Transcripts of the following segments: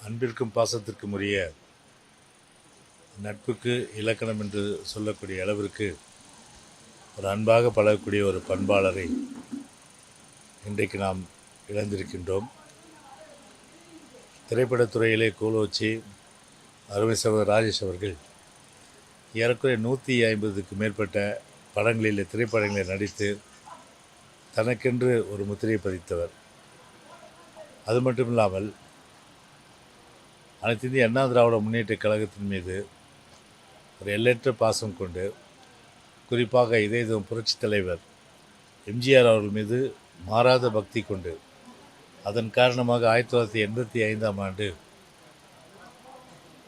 அன்பிற்கும் பாசத்திற்கும் உரிய நட்புக்கு இலக்கணம் என்று சொல்லக்கூடிய அளவிற்கு ஒரு அன்பாக பழகக்கூடிய ஒரு பண்பாளரை இன்றைக்கு நாம் இழந்திருக்கின்றோம். திரைப்படத்துறையிலே கோலோச்சி அருமை சகோதரர் ராஜேஷ் அவர்கள் ஏறக்குறைய 150க்கு மேற்பட்ட படங்களில் திரைப்படங்களில் நடித்து தனக்கென்று ஒரு முத்திரையை பதித்தவர். அது மட்டும் இல்லாமல் அனைத்து இந்திய அண்ணா திராவிட முன்னேற்ற கழகத்தின் மீது ஒரு எல்லையற்ற பாசம் கொண்டு, குறிப்பாக இதயம் புரட்சித் தலைவர் எம்ஜிஆர் அவர்கள் மீது மாறாத பக்தி கொண்டு, அதன் காரணமாக 1985ஆம் ஆண்டு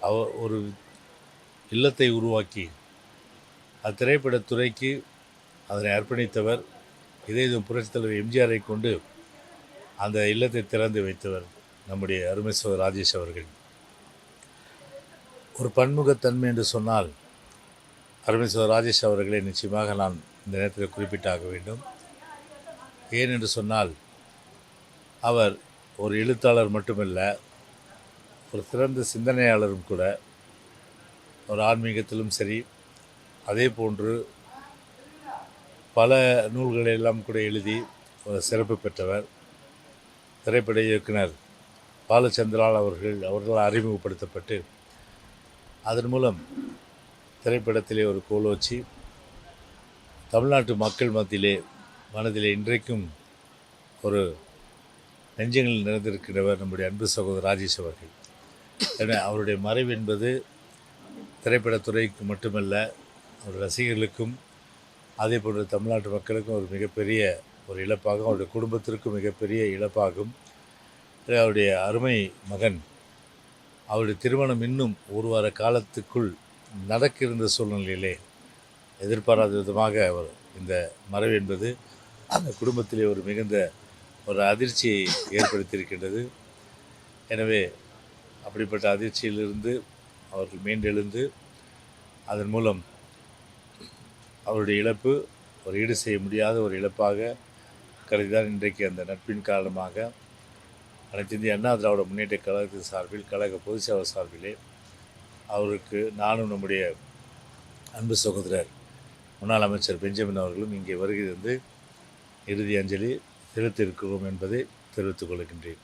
அவர் ஒரு இல்லத்தை உருவாக்கி அத்திரைப்படத்துறைக்கு அதனை அர்ப்பணித்தவர். இதயம் புரட்சித் தலைவர் எம்ஜிஆரை கொண்டு அந்த இல்லத்தை திறந்து வைத்தவர் நம்முடைய அருமை சகோதரர் ராஜேஷ் அவர்கள். ஒரு பன்முகத்தன்மை என்று சொன்னால் அருமை சகோதரர் ராஜேஷ் அவர்களை நிச்சயமாக நான் இந்த நேரத்தில் குறிப்பிட்டாக வேண்டும். ஏன் என்று சொன்னால் அவர் ஒரு எழுத்தாளர் மட்டுமல்ல, ஒரு சிறந்த சிந்தனையாளரும் கூட. ஒரு ஆன்மீகத்திலும் சரி, அதே போன்று பல நூல்களெல்லாம் கூட எழுதி ஒரு சிறப்பு பெற்றவர். திரைப்பட இயக்குனர் பாலச்சந்திரால் அவர்களால் அறிமுகப்படுத்தப்பட்டு அதன் மூலம் திரைப்படத்திலே ஒரு கோலோச்சி தமிழ்நாட்டு மக்கள் மனதிலே இன்றைக்கும் ஒரு நெஞ்சங்களில் நிறைந்திருக்கிறவர் நம்முடைய அன்பு சகோதரர் ராஜேஷ் அவர்கள். என அவருடைய மறைவு என்பது திரைப்படத்துறைக்கு மட்டுமல்ல, அவருடைய ரசிகர்களுக்கும் அதே போன்று தமிழ்நாட்டு மக்களுக்கும் ஒரு மிகப்பெரிய ஒரு இழப்பாகும். அவருடைய குடும்பத்திற்கும் மிகப்பெரிய இழப்பாகும். அவருடைய அருமை மகன் அவருடைய திருமணம் இன்னும் ஒரு வார காலத்துக்குள் நடக்க இருந்த சூழ்நிலையிலே எதிர்பாராத விதமாக அவர் இந்த மறைவு என்பது அந்த குடும்பத்திலே ஒரு மிகுந்த ஒரு அதிர்ச்சியை ஏற்படுத்தியிருக்கின்றது. எனவே அப்படிப்பட்ட அதிர்ச்சியிலிருந்து அவர்கள் மீண்டெழுந்து அதன் மூலம் அவருடைய இழப்பு ஒரு ஈடு செய்ய முடியாத ஒரு இழப்பாக கருதிதான் இன்றைக்கு அந்த நட்பின் காரணமாக அனைத்து இந்திய அண்ணா திராவிட முன்னேற்ற கழகத்தின் சார்பில், கழக பொதுச் செயலாளர் சார்பிலே அவருக்கு நானும் நம்முடைய அன்பு சகோதரர் முன்னாள் அமைச்சர் பெஞ்சமின் அவர்களும் இங்கே வருகை தந்து இறுதி அஞ்சலி செலுத்தியிருக்கிறோம் என்பதை தெரிவித்துக் கொள்கின்றேன்.